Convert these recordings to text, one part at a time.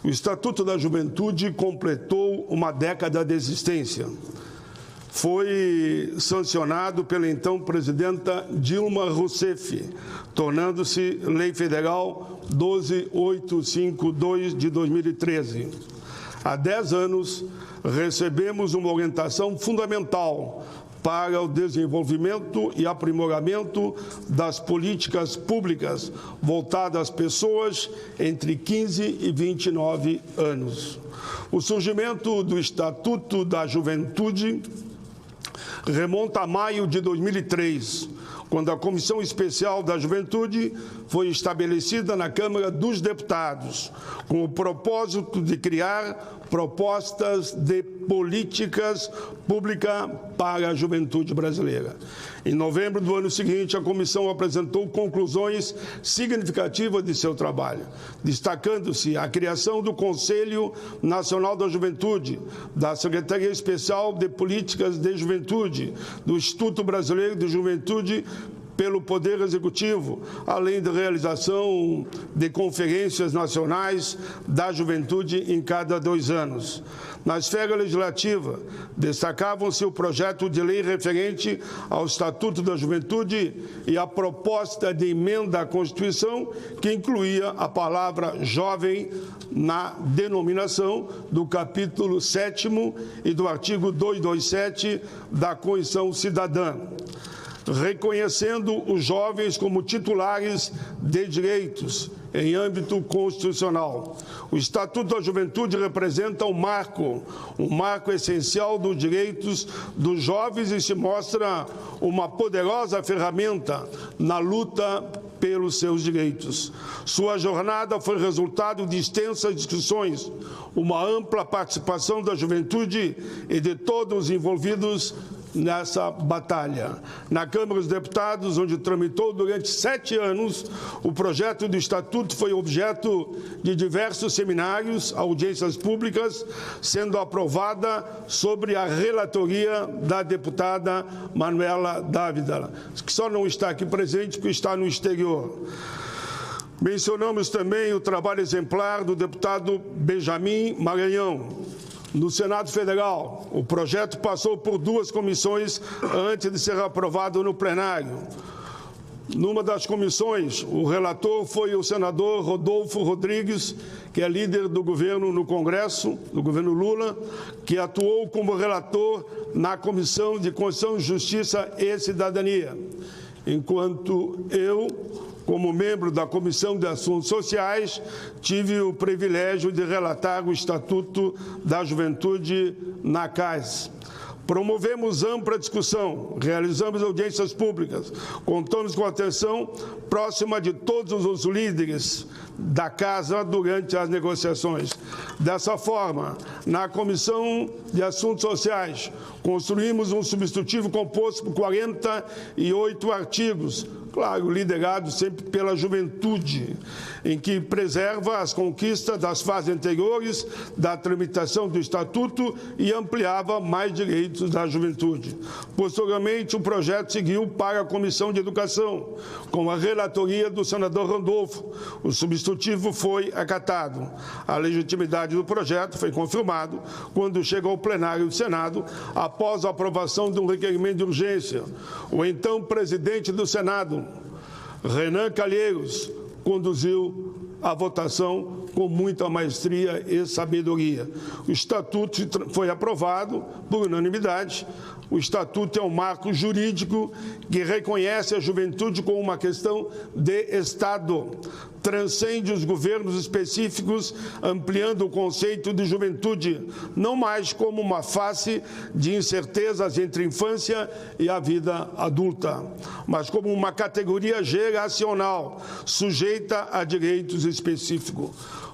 O Estatuto da Juventude completou uma década de existência. Foi sancionado pela então presidenta Dilma Rousseff, tornando-se Lei Federal 12852 de 2013. Há 10 anos, recebemos uma orientação fundamental para o desenvolvimento e aprimoramento das políticas públicas voltadas às pessoas entre 15 e 29 anos. O surgimento do Estatuto da Juventude remonta a maio de 2003, quando a Comissão Especial da Juventude foi estabelecida na Câmara dos Deputados, com o propósito de criar propostas de políticas públicas para a juventude brasileira. Em novembro do ano seguinte, a comissão apresentou conclusões significativas de seu trabalho, destacando-se a criação do Conselho Nacional da Juventude, da Secretaria Especial de Políticas de Juventude, do Instituto Brasileiro de Juventude pelo Poder Executivo, além da realização de conferências nacionais da juventude em cada 2 anos. Na esfera legislativa, destacavam-se o projeto de lei referente ao Estatuto da Juventude e a proposta de emenda à Constituição, que incluía a palavra jovem na denominação do capítulo 7º e do artigo 227 da Constituição Cidadã, reconhecendo os jovens como titulares de direitos em âmbito constitucional. O Estatuto da Juventude representa um marco essencial dos direitos dos jovens e se mostra uma poderosa ferramenta na luta pelos seus direitos. Sua jornada foi resultado de extensas discussões, uma ampla participação da juventude e de todos os envolvidos nessa batalha. Na Câmara dos Deputados, onde tramitou durante 7 anos, o projeto do Estatuto foi objeto de diversos seminários, audiências públicas, sendo aprovada sobre a relatoria da deputada Manuela Dávila, que só não está aqui presente porque está no exterior. Mencionamos também o trabalho exemplar do deputado Benjamin Maranhão. No Senado Federal, o projeto passou por 2 comissões antes de ser aprovado no plenário. Numa das comissões, o relator foi o senador Rodolfo Rodrigues, que é líder do governo no Congresso, do governo Lula, que atuou como relator na Comissão de Constituição, Justiça e Cidadania, enquanto eu, como membro da Comissão de Assuntos Sociais, tive o privilégio de relatar o Estatuto da Juventude na CAS. Promovemos ampla discussão, realizamos audiências públicas, contamos com a atenção próxima de todos os líderes da Casa durante as negociações. Dessa forma, na Comissão de Assuntos Sociais, construímos um substitutivo composto por 48 artigos, claro, liderado sempre pela juventude, em que preserva as conquistas das fases anteriores da tramitação do Estatuto e ampliava mais direitos da juventude. Posteriormente, o projeto seguiu para a Comissão de Educação, com a relatoria do senador Randolfo. O substitutivo foi acatado. A legitimidade do projeto foi confirmado quando chegou ao plenário do Senado, após a aprovação de um requerimento de urgência. O então presidente do Senado, Renan Calheiros, conduziu a votação com muita maestria e sabedoria. O Estatuto foi aprovado por unanimidade. O Estatuto é um marco jurídico que reconhece a juventude como uma questão de Estado. Transcende os governos específicos, ampliando o conceito de juventude, não mais como uma face de incertezas entre a infância e a vida adulta, mas como uma categoria geracional, sujeita a direitos específicos.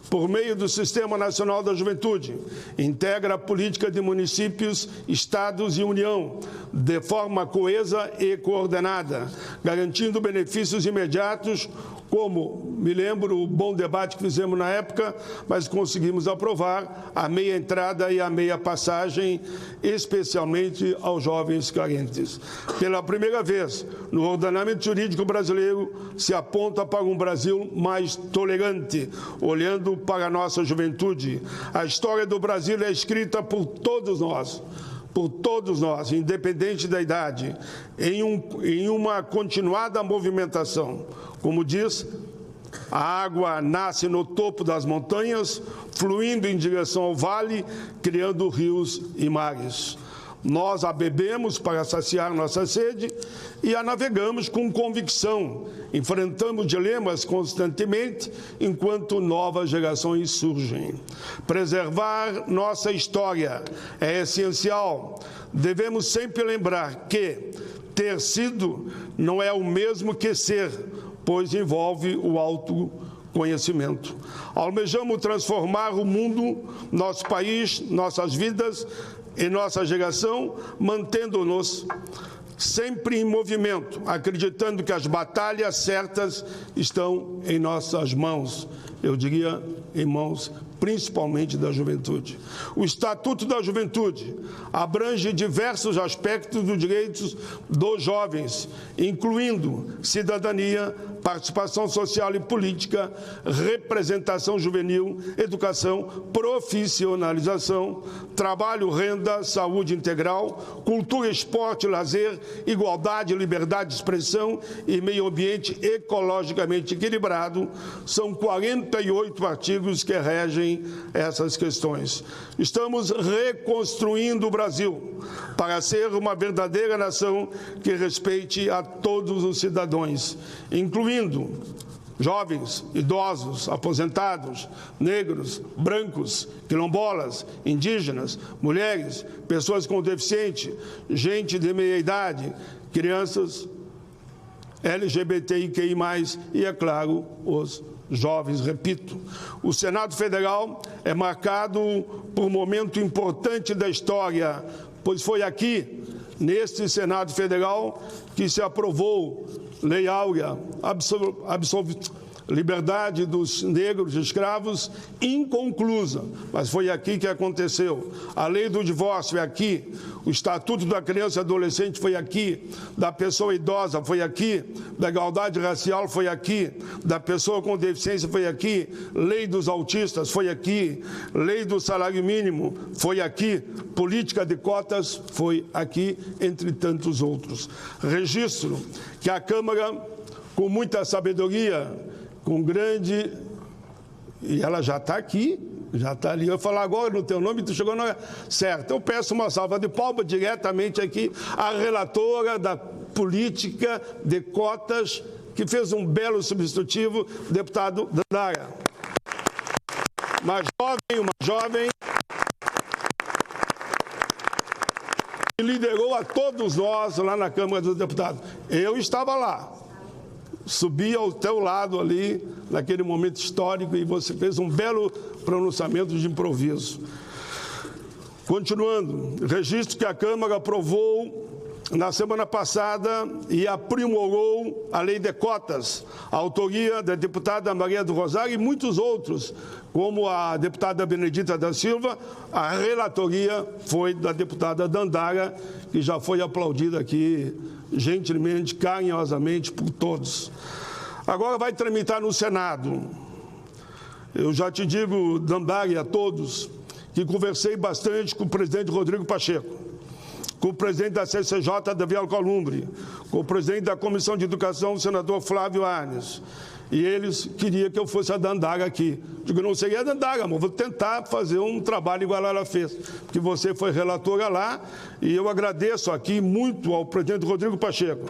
Por meio do Sistema Nacional da Juventude, integra a política de municípios, estados e União, de forma coesa e coordenada, garantindo benefícios imediatos, como, me lembro, o bom debate que fizemos na época, mas conseguimos aprovar a meia entrada e a meia passagem, especialmente aos jovens carentes. Pela primeira vez, no ordenamento jurídico brasileiro, se aponta para um Brasil mais tolerante, olhando modelo para a nossa juventude. A história do Brasil é escrita por todos nós, independente da idade, em uma continuada movimentação. Como diz, a água nasce no topo das montanhas, fluindo em direção ao vale, criando rios e mares. Nós a bebemos para saciar nossa sede e a navegamos com convicção. Enfrentamos dilemas constantemente enquanto novas gerações surgem. Preservar nossa história é essencial. Devemos sempre lembrar que ter sido não é o mesmo que ser, pois envolve o autoconhecimento. Almejamos transformar o mundo, nosso país, nossas vidas e nossa geração, mantendo-nos sempre em movimento, acreditando que as batalhas certas estão em nossas mãos. Eu diria em mãos principalmente da juventude. O Estatuto da Juventude abrange diversos aspectos dos direitos dos jovens, incluindo cidadania, participação social e política, representação juvenil, educação, profissionalização, trabalho, renda, saúde integral, cultura, esporte, lazer, igualdade, liberdade de expressão e meio ambiente ecologicamente equilibrado. São 48 artigos que regem essas questões. Estamos reconstruindo o Brasil para ser uma verdadeira nação que respeite a todos os cidadãos, incluindo jovens, idosos, aposentados, negros, brancos, quilombolas, indígenas, mulheres, pessoas com deficiência, gente de meia idade, crianças, LGBTIQI+, e, é claro, os jovens, repito. O Senado Federal é marcado por um momento importante da história, pois foi aqui, neste Senado Federal, que se aprovou Lei Áurea, liberdade dos negros escravos, inconclusa, mas foi aqui que aconteceu. A lei do divórcio é aqui, o Estatuto da Criança e Adolescente foi aqui, da pessoa idosa foi aqui, da igualdade racial foi aqui, da pessoa com deficiência foi aqui, lei dos autistas foi aqui, lei do salário mínimo foi aqui, política de cotas foi aqui, entre tantos outros. Registro que a Câmara, com muita sabedoria, com grande... E ela já está aqui, já está ali. Eu vou falar agora no teu nome, tu chegou na hora certa. Eu peço uma salva de palmas diretamente aqui à relatora da política de cotas, que fez um belo substitutivo, deputado Dandara. Uma jovem, que liderou a todos nós lá na Câmara dos Deputados. Eu estava lá. Subi ao teu lado ali, naquele momento histórico, e você fez um belo pronunciamento de improviso. Continuando, registro que a Câmara aprovou na semana passada e aprimorou a lei de cotas, a autoria da deputada Maria do Rosário e muitos outros, como a deputada Benedita da Silva. A relatoria foi da deputada Dandara, que já foi aplaudida aqui gentilmente, carinhosamente por todos. Agora vai tramitar no Senado. Eu já te digo, Dandara, e a todos, que conversei bastante com o presidente Rodrigo Pacheco, com o presidente da CCJ, Davi Alcolumbre, com o presidente da Comissão de Educação, o senador Flávio Arnes. E eles queriam que eu fosse a Dandara aqui. Digo, não seria a Dandara, mas vou tentar fazer um trabalho igual ela fez, porque você foi relatora lá, e eu agradeço aqui muito ao presidente Rodrigo Pacheco,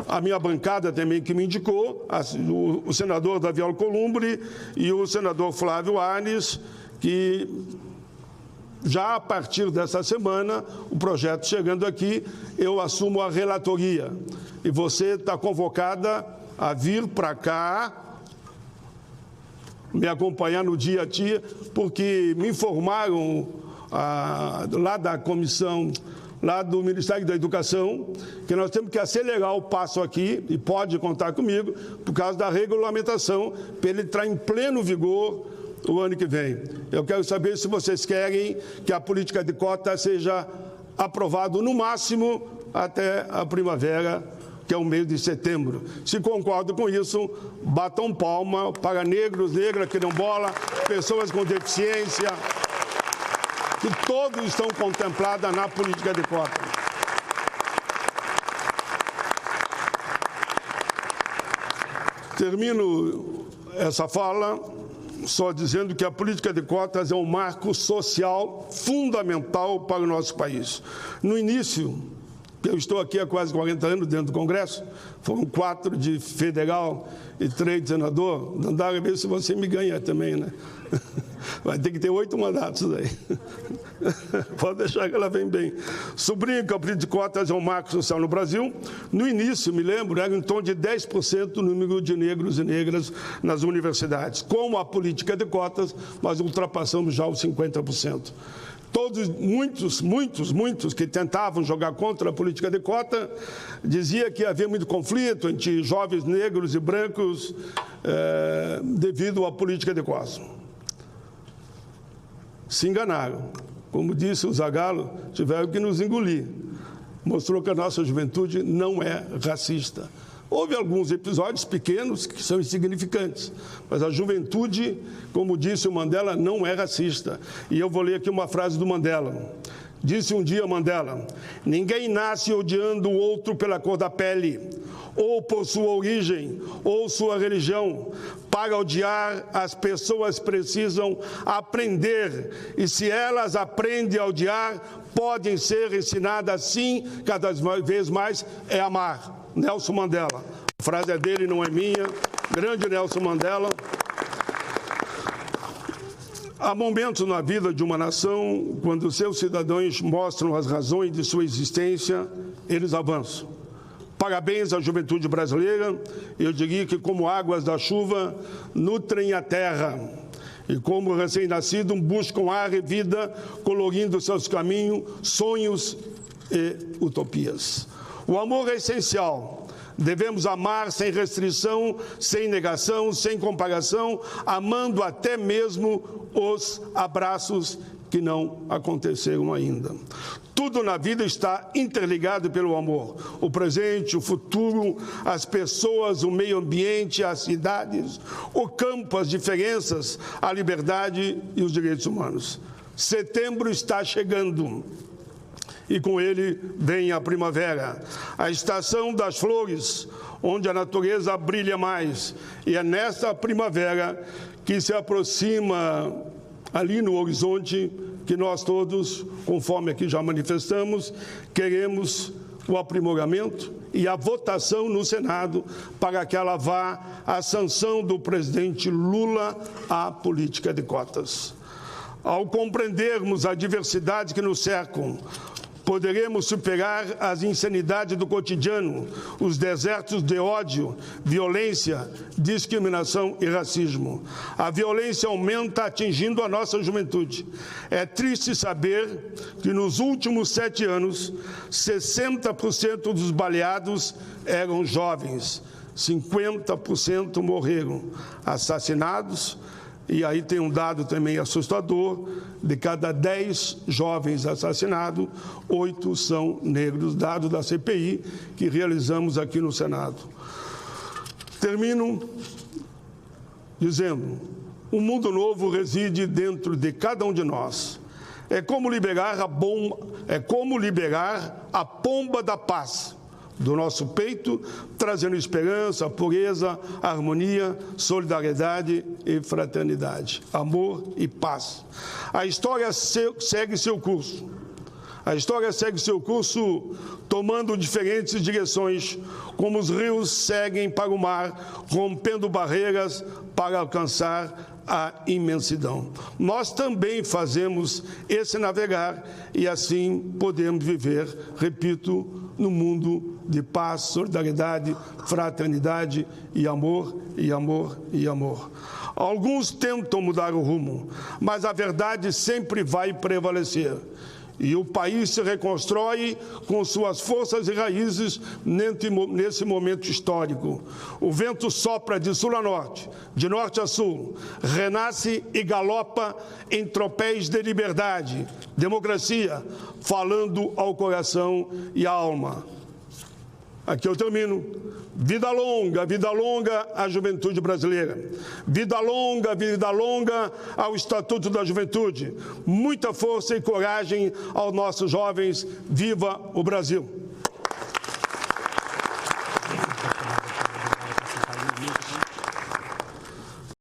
a minha bancada também que me indicou, o senador Davi Alcolumbre e o senador Flávio Arnes, que já a partir dessa semana, o projeto chegando aqui, eu assumo a relatoria. E você está convocada a vir para cá, me acompanhar no dia a dia, porque me informaram lá da comissão, lá do Ministério da Educação, que nós temos que acelerar o passo aqui, e pode contar comigo, por causa da regulamentação, para ele entrar em pleno vigor o ano que vem. Eu quero saber se vocês querem que a política de cota seja aprovada no máximo até a primavera que é o mês de setembro. Se concordam com isso, batam palma para negros, negras, quilombolas, pessoas com deficiência, que todos estão contemplados na política de cota. Termino essa fala só dizendo que a política de cotas é um marco social fundamental para o nosso país. No início, eu estou aqui há quase 40 anos dentro do Congresso, foram 4 de federal e 3 de senador. Dandara, ver se você me ganha também, né? Vai ter que ter 8 mandatos aí. Pode deixar que ela vem bem. Sublinho que a política de cotas é um marco social no Brasil. No início, me lembro, era em torno de 10% o número de negros e negras nas universidades. Com a política de cotas, nós ultrapassamos já os 50%. Muitos que tentavam jogar contra a política de cota diziam que havia muito conflito entre jovens negros e brancos devido à política de cota. Se enganaram. Como disse o Zagallo, tiveram que nos engolir. Mostrou que a nossa juventude não é racista. Houve alguns episódios pequenos que são insignificantes, mas a juventude, como disse o Mandela, não é racista. E eu vou ler aqui uma frase do Mandela. Disse um dia Mandela: ninguém nasce odiando o outro pela cor da pele, ou por sua origem, ou sua religião. Para odiar, as pessoas precisam aprender, e se elas aprendem a odiar, podem ser ensinadas assim, cada vez mais, é amar. Nelson Mandela. A frase é dele, não é minha. Grande Nelson Mandela. Há momentos na vida de uma nação, quando seus cidadãos mostram as razões de sua existência, eles avançam. Parabéns à juventude brasileira. Eu diria que, como águas da chuva, nutrem a terra. E como recém-nascido, buscam ar e vida, colorindo seus caminhos, sonhos e utopias. O amor é essencial. Devemos amar sem restrição, sem negação, sem comparação, amando até mesmo os abraços que não aconteceram ainda. Tudo na vida está interligado pelo amor. O presente, o futuro, as pessoas, o meio ambiente, as cidades, o campo, as diferenças, a liberdade e os direitos humanos. Setembro está chegando. E com ele vem a primavera, a estação das flores, onde a natureza brilha mais. E é nesta primavera que se aproxima ali no horizonte que nós todos, conforme aqui já manifestamos, queremos o aprimoramento e a votação no Senado para que ela vá à sanção do presidente Lula à política de cotas. Ao compreendermos a diversidade que nos cercam, poderemos superar as insanidades do cotidiano, os desertos de ódio, violência, discriminação e racismo. A violência aumenta, atingindo a nossa juventude. É triste saber que nos últimos 7 anos, 60% dos baleados eram jovens, 50% morreram assassinados. E aí tem um dado também assustador: de cada 10 jovens assassinados, 8 são negros, dado da CPI que realizamos aqui no Senado. Termino dizendo: um mundo novo reside dentro de cada um de nós. É como liberar a pomba da paz do nosso peito, trazendo esperança, pureza, harmonia, solidariedade e fraternidade, amor e paz. A história segue seu curso. A história segue seu curso tomando diferentes direções, como os rios seguem para o mar, rompendo barreiras para alcançar a imensidão. Nós também fazemos esse navegar e assim podemos viver, repito, no mundo de paz, solidariedade, fraternidade e amor, e amor, e amor. Alguns tentam mudar o rumo, mas a verdade sempre vai prevalecer. E o país se reconstrói com suas forças e raízes nesse momento histórico. O vento sopra de sul a norte, de norte a sul, renasce e galopa em tropéis de liberdade, democracia, falando ao coração e à alma. Aqui eu termino. Vida longa à juventude brasileira. Vida longa ao Estatuto da Juventude. Muita força e coragem aos nossos jovens. Viva o Brasil!